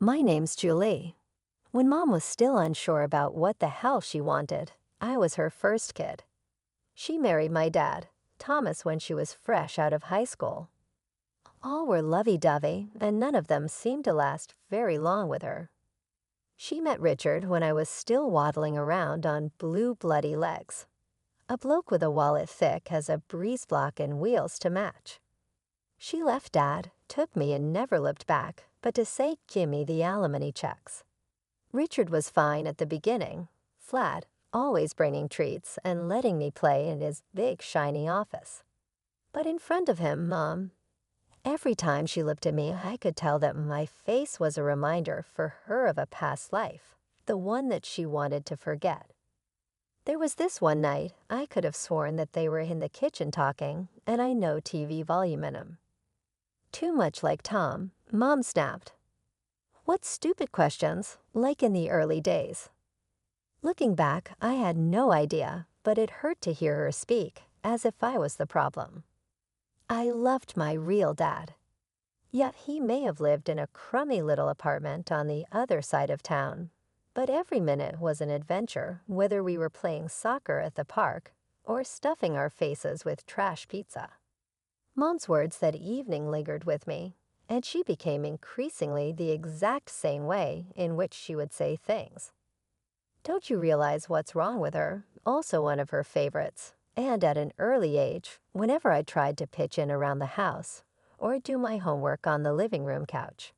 My name's Julie. When Mom was still unsure about what the hell she wanted, I was her first kid. She married my dad, Thomas, when she was fresh out of high school. All were lovey-dovey, and none of them seemed to last very long with her. She met Richard when I was still waddling around on blue bloody legs. A bloke with a wallet thick as a breeze block and wheels to match. She left Dad, took me, and never looked back, but to say gimme the alimony checks. Richard was fine at the beginning, flat, always bringing treats and letting me play in his big shiny office. But in front of him, Mom, every time she looked at me, I could tell that my face was a reminder for her of a past life, the one that she wanted to forget. There was this one night I could have sworn that they were in the kitchen talking, and I no TV volume in 'em. Too much like Tom, Mom snapped. What stupid questions, like in the early days. Looking back, I had no idea, but it hurt to hear her speak, as if I was the problem. I loved my real dad. Yet he may have lived in a crummy little apartment on the other side of town, but every minute was an adventure, whether we were playing soccer at the park or stuffing our faces with trash pizza. Mom's words that evening lingered with me, and she became increasingly the exact same way in which she would say things. Don't you realize what's wrong with her? Also one of her favorites, and at an early age, whenever I tried to pitch in around the house or do my homework on the living room couch.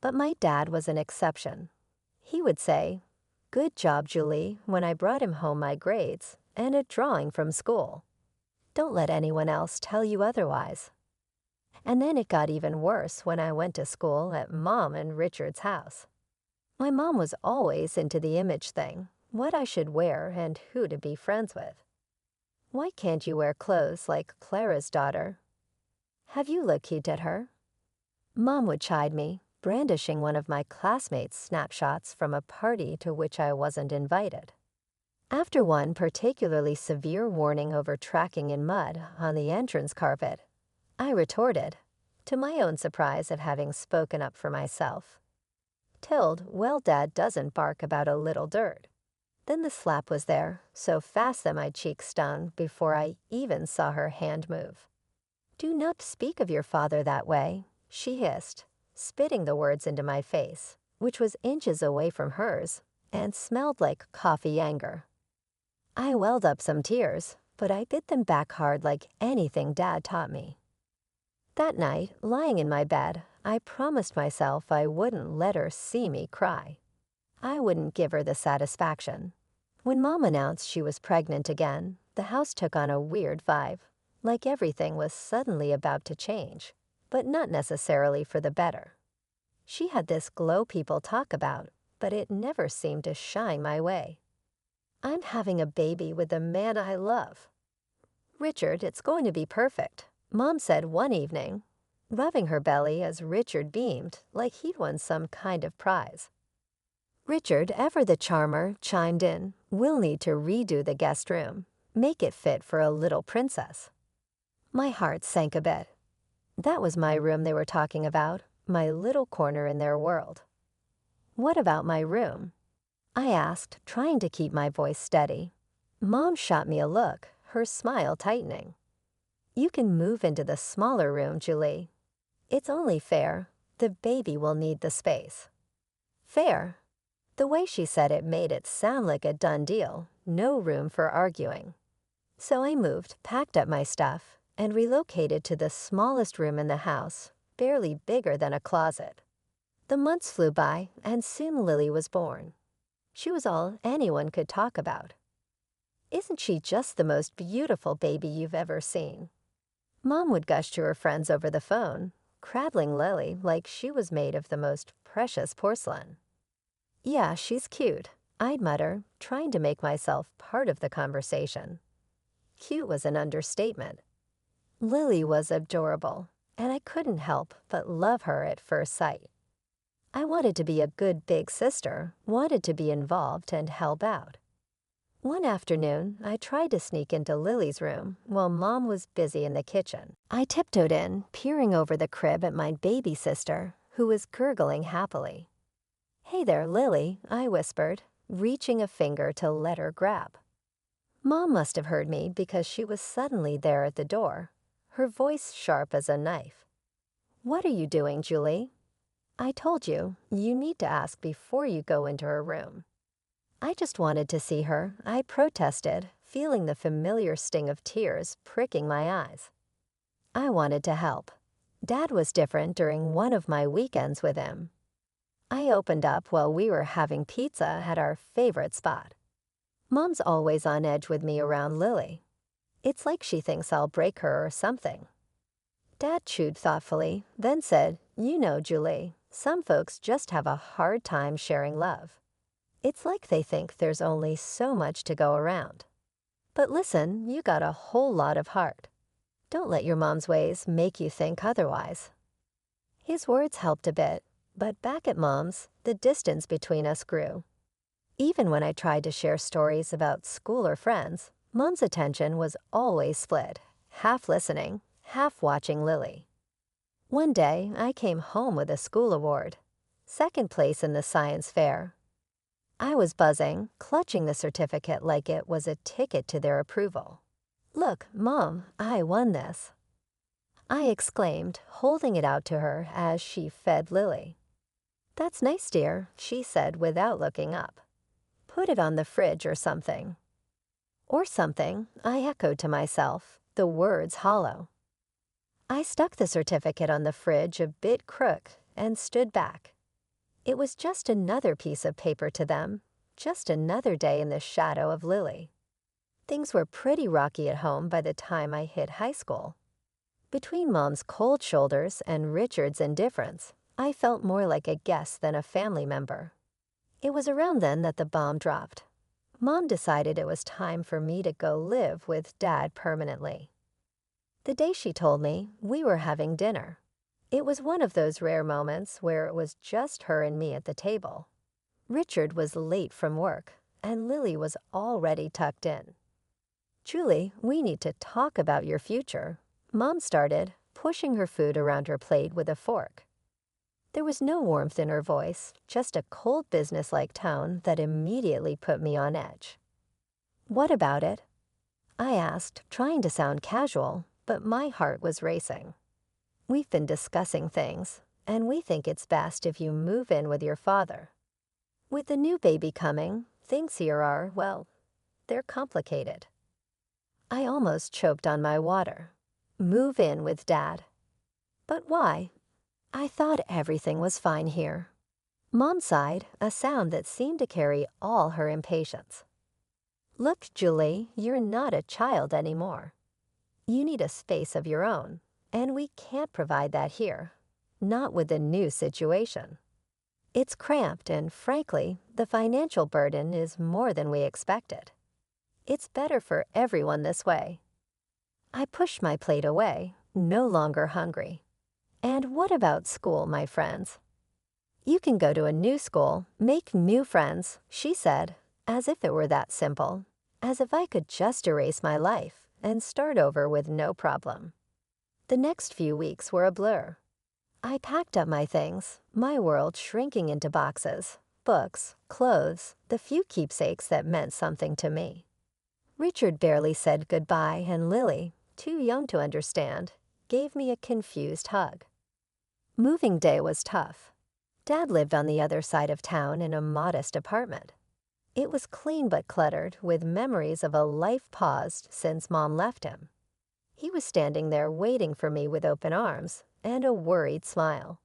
But my dad was an exception. He would say, "Good job, Julie," when I brought him home my grades and a drawing from school. Don't let anyone else tell you otherwise. And then it got even worse when I went to school at Mom and Richard's house. My mom was always into the image thing, what I should wear and who to be friends with. Why can't you wear clothes like Clara's daughter? Have you looked at her? Mom would chide me, brandishing one of my classmates' snapshots from a party to which I wasn't invited. After one particularly severe warning over tracking in mud on the entrance carpet, I retorted, to my own surprise at having spoken up for myself. Tilde, well, Dad doesn't bark about a little dirt. Then the slap was there, so fast that my cheek stung before I even saw her hand move. "Do not speak of your father that way," she hissed, spitting the words into my face, which was inches away from hers, and smelled like coffee anger. I welled up some tears, but I bit them back hard like anything Dad taught me. That night, lying in my bed, I promised myself I wouldn't let her see me cry. I wouldn't give her the satisfaction. When Mom announced she was pregnant again, the house took on a weird vibe, like everything was suddenly about to change, but not necessarily for the better. She had this glow people talk about, but it never seemed to shine my way. I'm having a baby with the man I love. "Richard, it's going to be perfect," Mom said one evening, rubbing her belly as Richard beamed like he'd won some kind of prize. Richard, ever the charmer, chimed in, "We'll need to redo the guest room, make it fit for a little princess." My heart sank a bit. That was my room they were talking about, my little corner in their world. "What about my room?" I asked, trying to keep my voice steady. Mom shot me a look, her smile tightening. "You can move into the smaller room, Julie. It's only fair. The baby will need the space." Fair? The way she said it made it sound like a done deal, no room for arguing. So I moved, packed up my stuff, and relocated to the smallest room in the house, barely bigger than a closet. The months flew by, and soon Lily was born. She was all anyone could talk about. "Isn't she just the most beautiful baby you've ever seen?" Mom would gush to her friends over the phone, cradling Lily like she was made of the most precious porcelain. "Yeah, she's cute," I'd mutter, trying to make myself part of the conversation. Cute was an understatement. Lily was adorable, and I couldn't help but love her at first sight. I wanted to be a good big sister, wanted to be involved and help out. One afternoon, I tried to sneak into Lily's room while Mom was busy in the kitchen. I tiptoed in, peering over the crib at my baby sister, who was gurgling happily. "Hey there, Lily," I whispered, reaching a finger to let her grab. Mom must have heard me because she was suddenly there at the door, her voice sharp as a knife. "What are you doing, Julie?" "I told you, you need to ask before you go into her room." I just wanted to see her, I protested, feeling the familiar sting of tears pricking my eyes. I wanted to help. Dad was different during one of my weekends with him. I opened up while we were having pizza at our favorite spot. Mom's always on edge with me around Lily. It's like she thinks I'll break her or something. Dad chewed thoughtfully, then said, "You know, Julie, some folks just have a hard time sharing love. It's like they think there's only so much to go around. But listen, you got a whole lot of heart. Don't let your mom's ways make you think otherwise." His words helped a bit, but back at Mom's, the distance between us grew. Even when I tried to share stories about school or friends, Mom's attention was always split, half listening, half watching Lily. One day, I came home with a school award, second place in the science fair. I was buzzing, clutching the certificate like it was a ticket to their approval. "Look, Mom, I won this," I exclaimed, holding it out to her as she fed Lily. "That's nice, dear," she said without looking up. "Put it on the fridge or something." "Or something," I echoed to myself, the words hollow. I stuck the certificate on the fridge a bit crook and stood back. It was just another piece of paper to them, just another day in the shadow of Lily. Things were pretty rocky at home by the time I hit high school. Between Mom's cold shoulders and Richard's indifference, I felt more like a guest than a family member. It was around then that the bomb dropped. Mom decided it was time for me to go live with Dad permanently. The day she told me, we were having dinner. It was one of those rare moments where it was just her and me at the table. Richard was late from work, and Lily was already tucked in. "Julie, we need to talk about your future," Mom started, pushing her food around her plate with a fork. There was no warmth in her voice, just a cold businesslike tone that immediately put me on edge. "What about it?" I asked, trying to sound casual, but my heart was racing. "We've been discussing things, and we think it's best if you move in with your father. With the new baby coming, things here are, well, they're complicated." I almost choked on my water. Move in with Dad. But why? I thought everything was fine here. Mom sighed, a sound that seemed to carry all her impatience. "Look, Julie, you're not a child anymore. You need a space of your own, and we can't provide that here, not with the new situation. It's cramped, and frankly, the financial burden is more than we expected. It's better for everyone this way." I pushed my plate away, no longer hungry. "And what about school, my friends?" "You can go to a new school, make new friends," she said, as if it were that simple, as if I could just erase my life and start over with no problem. The next few weeks were a blur. I packed up my things, my world shrinking into boxes, books, clothes, the few keepsakes that meant something to me. Richard barely said goodbye, and Lily, too young to understand, gave me a confused hug. Moving day was tough. Dad lived on the other side of town in a modest apartment. It was clean but cluttered, with memories of a life paused since Mom left him. He was standing there waiting for me with open arms and a worried smile.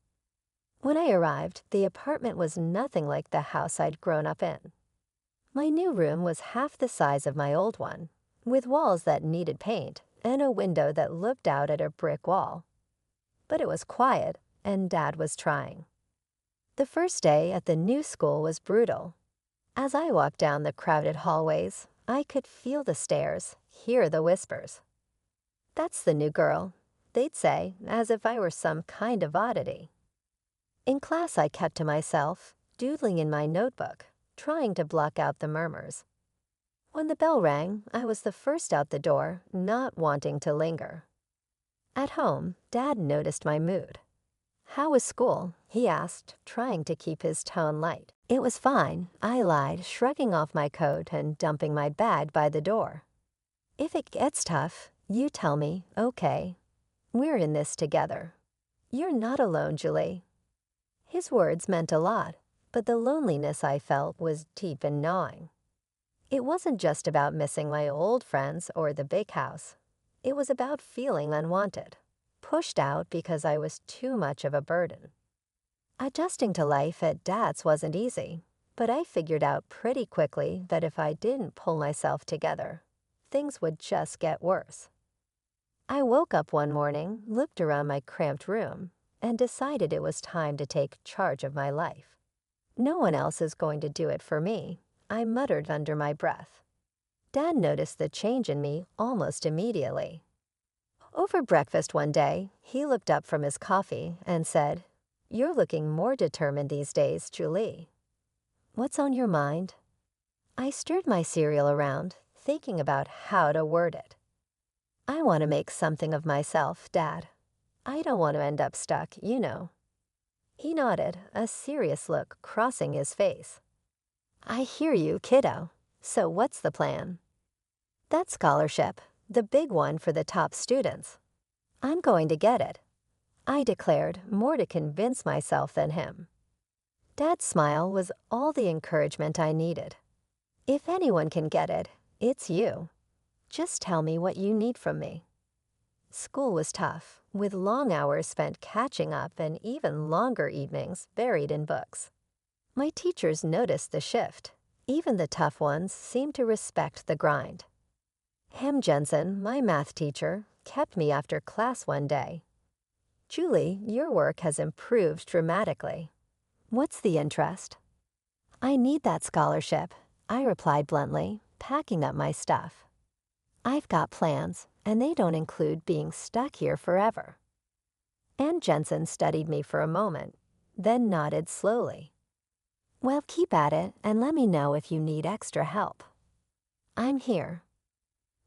When I arrived, the apartment was nothing like the house I'd grown up in. My new room was half the size of my old one, with walls that needed paint and a window that looked out at a brick wall. But it was quiet, and Dad was trying. The first day at the new school was brutal. As I walked down the crowded hallways, I could feel the stares, hear the whispers. "That's the new girl," they'd say, as if I were some kind of oddity. In class, I kept to myself, doodling in my notebook, trying to block out the murmurs. When the bell rang, I was the first out the door, not wanting to linger. At home, Dad noticed my mood. "How was school?" he asked, trying to keep his tone light. It was fine, I lied, shrugging off my coat and dumping my bag by the door. If it gets tough, you tell me, okay. We're in this together. You're not alone, Julie. His words meant a lot, but the loneliness I felt was deep and gnawing. It wasn't just about missing my old friends or the big house. It was about feeling unwanted, pushed out because I was too much of a burden. Adjusting to life at Dad's wasn't easy, but I figured out pretty quickly that if I didn't pull myself together, things would just get worse. I woke up one morning, looked around my cramped room, and decided it was time to take charge of my life. No one else is going to do it for me, I muttered under my breath. Dad noticed the change in me almost immediately. Over breakfast one day, he looked up from his coffee and said, "You're looking more determined these days, Julie. What's on your mind?" I stirred my cereal around, thinking about how to word it. "I want to make something of myself, Dad. I don't want to end up stuck, you know." He nodded, a serious look crossing his face. "I hear you, kiddo. So what's the plan?" "That scholarship, the big one for the top students. I'm going to get it," I declared, more to convince myself than him. Dad's smile was all the encouragement I needed. "If anyone can get it, it's you. Just tell me what you need from me." School was tough, with long hours spent catching up and even longer evenings buried in books. My teachers noticed the shift. Even the tough ones seemed to respect the grind. Hem Jensen, my math teacher, kept me after class one day. "Julie, your work has improved dramatically. What's the interest?" "I need that scholarship," I replied bluntly, packing up my stuff. "I've got plans, and they don't include being stuck here forever." Ann Jensen studied me for a moment, then nodded slowly. "Well, keep at it and let me know if you need extra help. I'm here."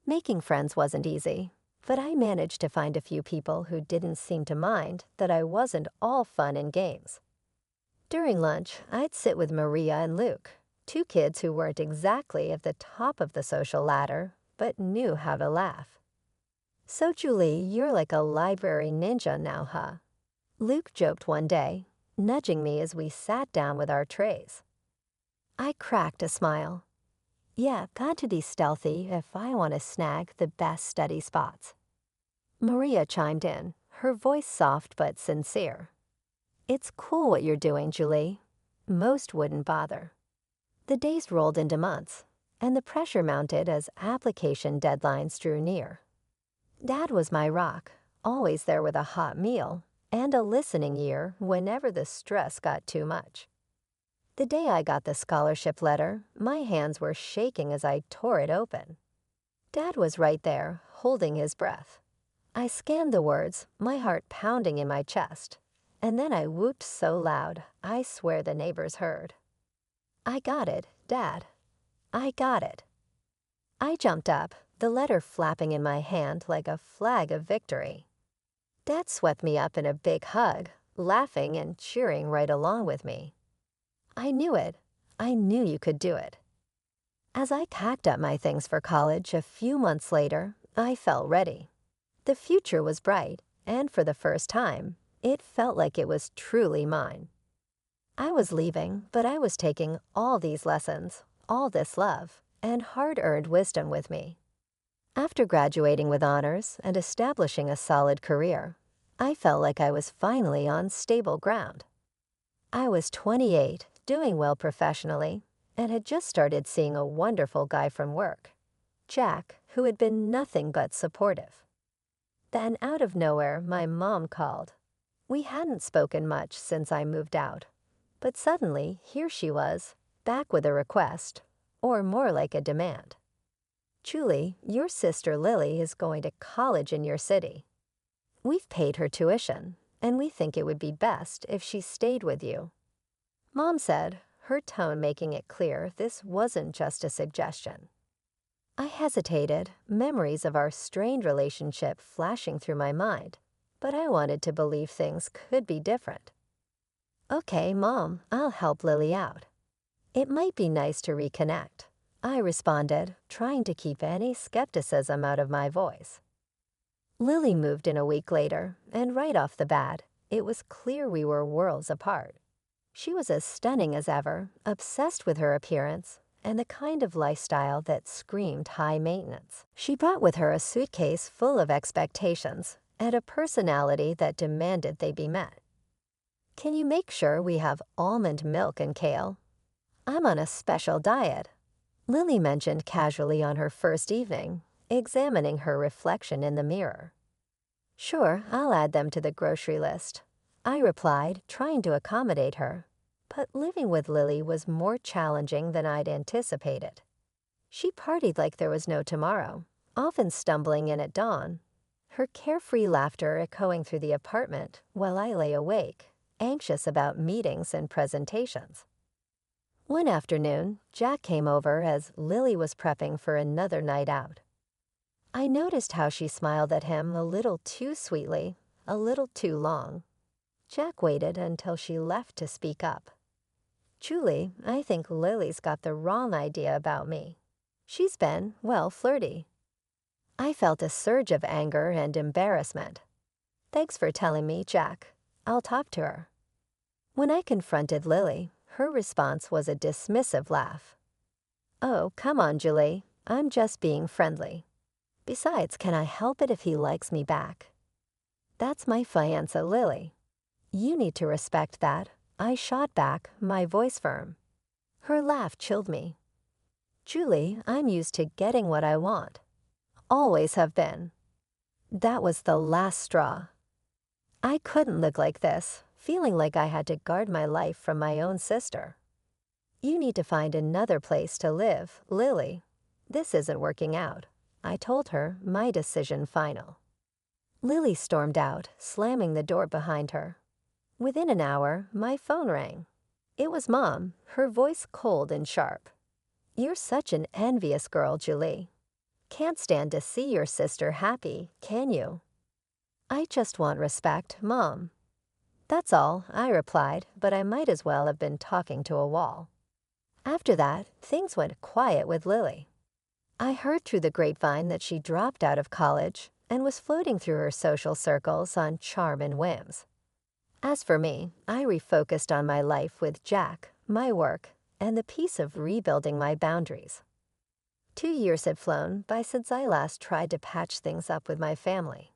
Making friends wasn't easy, but I managed to find a few people who didn't seem to mind that I wasn't all fun and games. During lunch, I'd sit with Maria and Luke, two kids who weren't exactly at the top of the social ladder, but knew how to laugh. "So, Julie, you're like a library ninja now, huh?" Luke joked one day, nudging me as we sat down with our trays. I cracked a smile. Yeah, got to be stealthy if I want to snag the best study spots. Maria chimed in, her voice soft but sincere. "It's cool what you're doing, Julie. Most wouldn't bother." The days rolled into months, and the pressure mounted as application deadlines drew near. Dad was my rock, always there with a hot meal and a listening ear whenever the stress got too much. The day I got the scholarship letter, my hands were shaking as I tore it open. Dad was right there, holding his breath. I scanned the words, my heart pounding in my chest, and then I whooped so loud, I swear the neighbors heard. "I got it, Dad. I got it." I jumped up, the letter flapping in my hand like a flag of victory. Dad swept me up in a big hug, laughing and cheering right along with me. "I knew it. I knew you could do it." As I packed up my things for college a few months later, I felt ready. The future was bright, and for the first time, it felt like it was truly mine. I was leaving, but I was taking all these lessons, all this love, and hard-earned wisdom with me. After graduating with honors and establishing a solid career, I felt like I was finally on stable ground. I was 28, doing well professionally, and had just started seeing a wonderful guy from work, Jack, who had been nothing but supportive. Then out of nowhere, my mom called. We hadn't spoken much since I moved out, but suddenly here she was, back with a request, or more like a demand. "Julie, your sister Lily is going to college in your city. We've paid her tuition, and we think it would be best if she stayed with you." Mom said, her tone making it clear this wasn't just a suggestion. I hesitated, memories of our strained relationship flashing through my mind, but I wanted to believe things could be different. "Okay, Mom, I'll help Lily out." It might be nice to reconnect, I responded, trying to keep any skepticism out of my voice. Lily moved in a week later, and right off the bat, it was clear we were worlds apart. She was as stunning as ever, obsessed with her appearance, and the kind of lifestyle that screamed high maintenance. She brought with her a suitcase full of expectations and a personality that demanded they be met. Can you make sure we have almond milk and kale? I'm on a special diet, Lily mentioned casually on her first evening, examining her reflection in the mirror. Sure, I'll add them to the grocery list, I replied, trying to accommodate her. But living with Lily was more challenging than I'd anticipated. She partied like there was no tomorrow, often stumbling in at dawn, her carefree laughter echoing through the apartment while I lay awake, anxious about meetings and presentations. One afternoon, Jack came over as Lily was prepping for another night out. I noticed how she smiled at him a little too sweetly, a little too long. Jack waited until she left to speak up. Julie, I think Lily's got the wrong idea about me. She's been, well, flirty. I felt a surge of anger and embarrassment. Thanks for telling me, Jack. I'll talk to her. When I confronted Lily, her response was a dismissive laugh. Oh, come on, Julie. I'm just being friendly. Besides, can I help it if he likes me back? That's my fiancée, Lily. You need to respect that, I shot back, my voice firm. Her laugh chilled me. Julie, I'm used to getting what I want. Always have been. That was the last straw. I couldn't look like this, feeling like I had to guard my life from my own sister. You need to find another place to live, Lily. This isn't working out, I told her, my decision final. Lily stormed out, slamming the door behind her. Within an hour, my phone rang. It was Mom, her voice cold and sharp. You're such an envious girl, Julie. Can't stand to see your sister happy, can you? I just want respect, Mom. That's all, I replied, but I might as well have been talking to a wall. After that, things went quiet with Lily. I heard through the grapevine that she dropped out of college and was floating through her social circles on charm and whims. As for me, I refocused on my life with Jack, my work, and the peace of rebuilding my boundaries. 2 years had flown by since I last tried to patch things up with my family.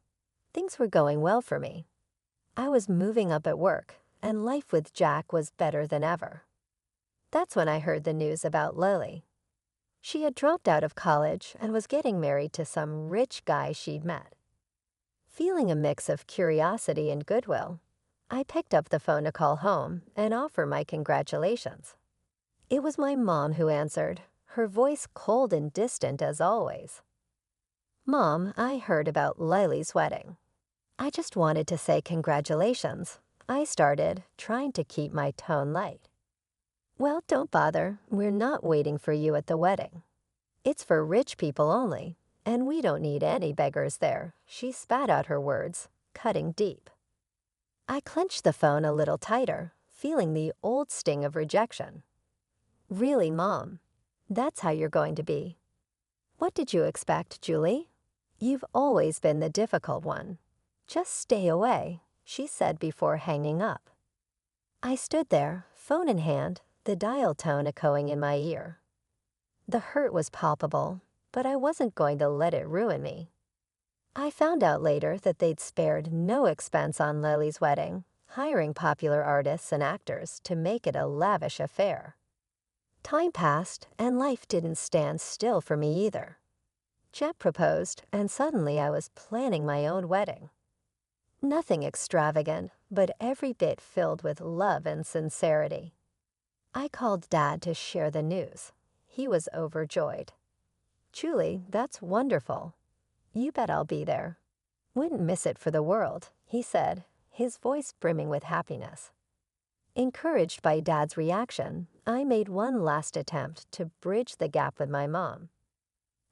Things were going well for me. I was moving up at work, and life with Jack was better than ever. That's when I heard the news about Lily. She had dropped out of college and was getting married to some rich guy she'd met. Feeling a mix of curiosity and goodwill, I picked up the phone to call home and offer my congratulations. It was my mom who answered, her voice cold and distant as always. Mom, I heard about Lily's wedding. I just wanted to say congratulations, I started, trying to keep my tone light. Well, don't bother, we're not waiting for you at the wedding. It's for rich people only, and we don't need any beggars there, she spat out her words, cutting deep. I clenched the phone a little tighter, feeling the old sting of rejection. Really, Mom? That's how you're going to be. What did you expect, Julie? You've always been the difficult one. Just stay away, she said before hanging up. I stood there, phone in hand, the dial tone echoing in my ear. The hurt was palpable, but I wasn't going to let it ruin me. I found out later that they'd spared no expense on Lily's wedding, hiring popular artists and actors to make it a lavish affair. Time passed, and life didn't stand still for me either. Jet proposed, and suddenly I was planning my own wedding. Nothing extravagant, but every bit filled with love and sincerity. I called Dad to share the news. He was overjoyed. Julie, that's wonderful. You bet I'll be there. Wouldn't miss it for the world, he said, his voice brimming with happiness. Encouraged by Dad's reaction, I made one last attempt to bridge the gap with my mom.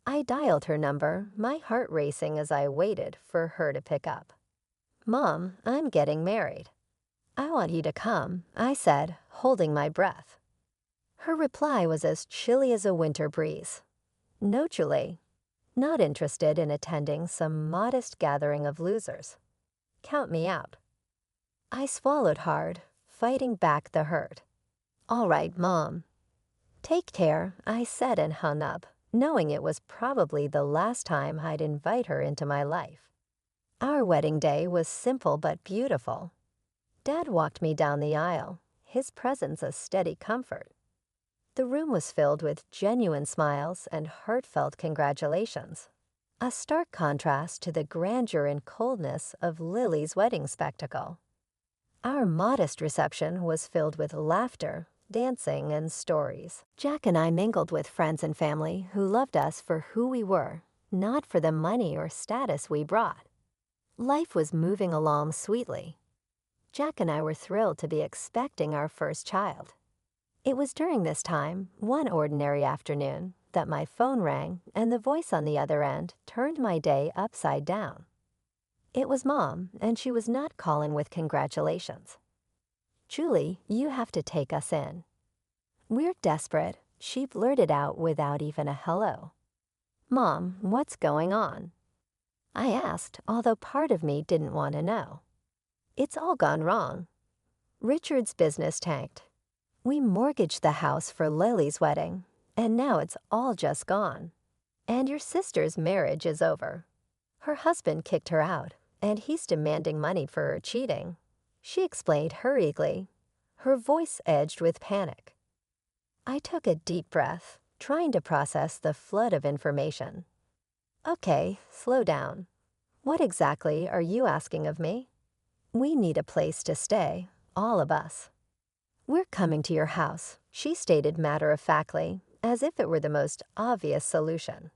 I dialed her number, my heart racing as I waited for her to pick up. Mom, I'm getting married. I want you to come, I said, holding my breath. Her reply was as chilly as a winter breeze. No, Julie. Not interested in attending some modest gathering of losers. Count me out. I swallowed hard, fighting back the hurt. All right, Mom. Take care, I said and hung up, knowing it was probably the last time I'd invite her into my life. Our wedding day was simple but beautiful. Dad walked me down the aisle, his presence a steady comfort. The room was filled with genuine smiles and heartfelt congratulations, a stark contrast to the grandeur and coldness of Lily's wedding spectacle. Our modest reception was filled with laughter, dancing, and stories. Jack and I mingled with friends and family who loved us for who we were, not for the money or status we brought. Life was moving along sweetly. Jack and I were thrilled to be expecting our first child. It was during this time, one ordinary afternoon, that my phone rang and the voice on the other end turned my day upside down. It was Mom, and she was not calling with congratulations. Julie, you have to take us in. We're desperate, she blurted out without even a hello. Mom, what's going on? I asked, although part of me didn't want to know. It's all gone wrong. Richard's business tanked. We mortgaged the house for Lily's wedding, and now it's all just gone. And your sister's marriage is over. Her husband kicked her out, and he's demanding money for her cheating. She explained hurriedly, her voice edged with panic. I took a deep breath, trying to process the flood of information. Okay, slow down. What exactly are you asking of me? We need a place to stay, all of us. We're coming to your house, she stated matter-of-factly, as if it were the most obvious solution.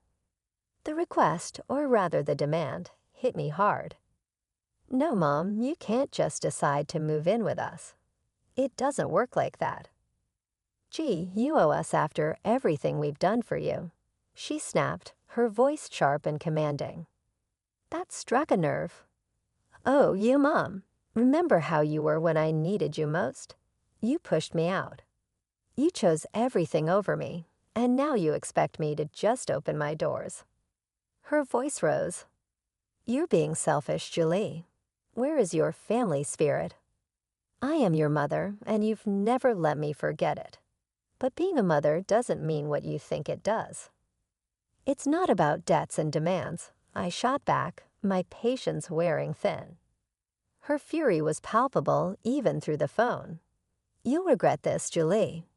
The request, or rather the demand, hit me hard. No, Mom, you can't just decide to move in with us. It doesn't work like that. Gee, you owe us after everything we've done for you, she snapped, her voice sharp and commanding. That struck a nerve. Oh, you, Mom. Remember how you were when I needed you most? You pushed me out. You chose everything over me, and now you expect me to just open my doors. Her voice rose. You're being selfish, Julie. Where is your family spirit? I am your mother, and you've never let me forget it. But being a mother doesn't mean what you think it does. It's not about debts and demands, I shot back, my patience wearing thin. Her fury was palpable even through the phone. You'll regret this, Julie.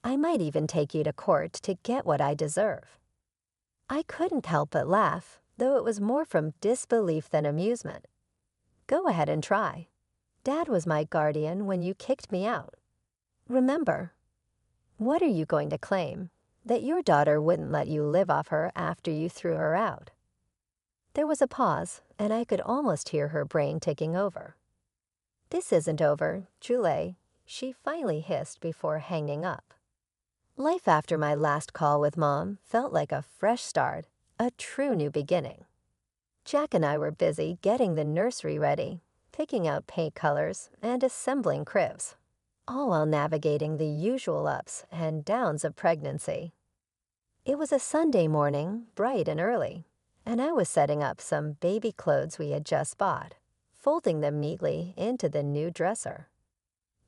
I might even take you to court to get what I deserve. I couldn't help but laugh, though it was more from disbelief than amusement. Go ahead and try. Dad was my guardian when you kicked me out. Remember. What are you going to claim? That your daughter wouldn't let you live off her after you threw her out? There was a pause, and I could almost hear her brain ticking over. This isn't over, Julie, she finally hissed before hanging up. Life after my last call with Mom felt like a fresh start, a true new beginning. Jack and I were busy getting the nursery ready, picking out paint colors, and assembling cribs, all while navigating the usual ups and downs of pregnancy. It was a Sunday morning, bright and early, and I was setting up some baby clothes we had just bought, folding them neatly into the new dresser.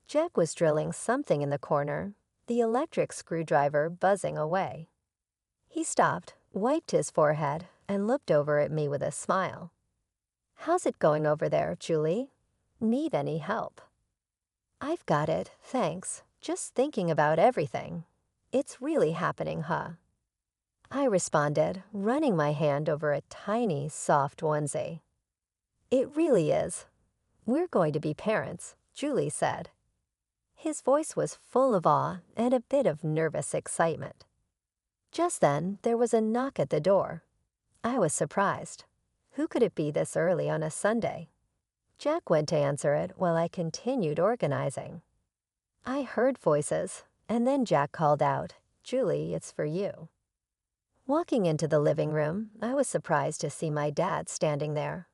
Jack was drilling something in the corner, the electric screwdriver buzzing away. He stopped, wiped his forehead, and looked over at me with a smile. How's it going over there, Julie? Need any help? I've got it, thanks. Just thinking about everything. It's really happening, huh? I responded, running my hand over a tiny, soft onesie. It really is. We're going to be parents, Julie said. His voice was full of awe and a bit of nervous excitement. Just then, there was a knock at the door. I was surprised. Who could it be this early on a Sunday? Jack went to answer it while I continued organizing. I heard voices, and then Jack called out, Julie, it's for you. Walking into the living room, I was surprised to see my dad standing there,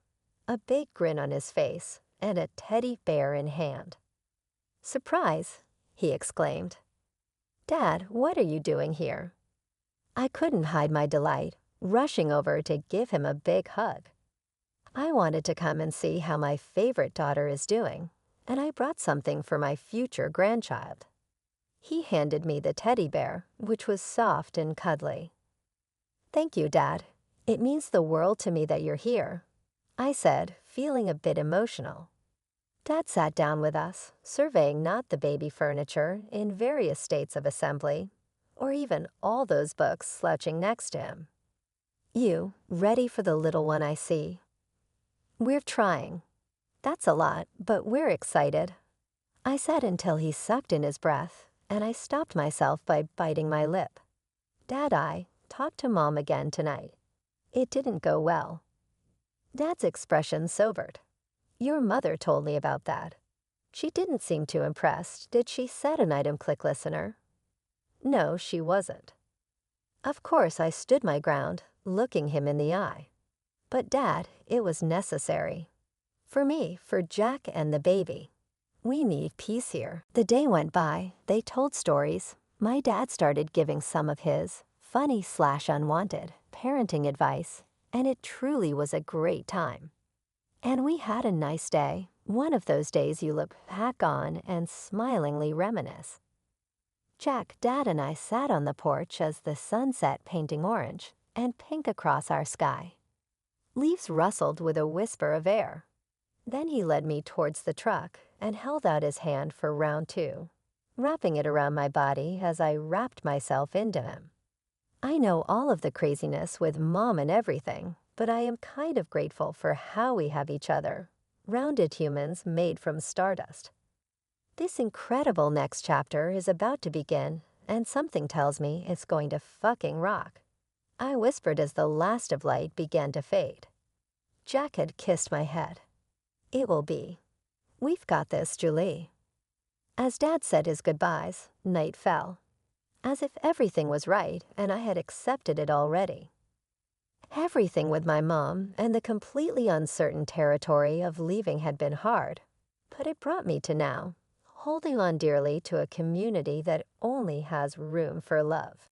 a big grin on his face and a teddy bear in hand. Surprise, he exclaimed. Dad, what are you doing here? I couldn't hide my delight, rushing over to give him a big hug. I wanted to come and see how my favorite daughter is doing, and I brought something for my future grandchild. He handed me the teddy bear, which was soft and cuddly. Thank you, Dad. It means the world to me that you're here, I said, feeling a bit emotional. Dad sat down with us, surveying not the baby furniture in various states of assembly, or even all those books slouching next to him. You, ready for the little one I see? We're trying. That's a lot, but we're excited. I said until he sucked in his breath, and I stopped myself by biting my lip. Dad, I talked to Mom again tonight. It didn't go well. Dad's expression sobered. Your mother told me about that. She didn't seem too impressed, did she? Said an item click listener. No, she wasn't. Of course, I stood my ground, looking him in the eye. But Dad, it was necessary. For me, for Jack and the baby. We need peace here. The day went by, they told stories. My dad started giving some of his funny/unwanted parenting advice, and it truly was a great time. And we had a nice day, one of those days you look back on and smilingly reminisce. Jack, Dad, and I sat on the porch as the sun set, painting orange and pink across our sky. Leaves rustled with a whisper of air. Then he led me towards the truck and held out his hand for round two, wrapping it around my body as I wrapped myself into him. I know all of the craziness with Mom and everything, but I am kind of grateful for how we have each other, rounded humans made from stardust. This incredible next chapter is about to begin, and something tells me it's going to fucking rock. I whispered as the last of light began to fade. Jack had kissed my head. It will be. We've got this, Julie. As Dad said his goodbyes, night fell. As if everything was right and I had accepted it already. Everything with my mom and the completely uncertain territory of leaving had been hard, but it brought me to now, holding on dearly to a community that only has room for love.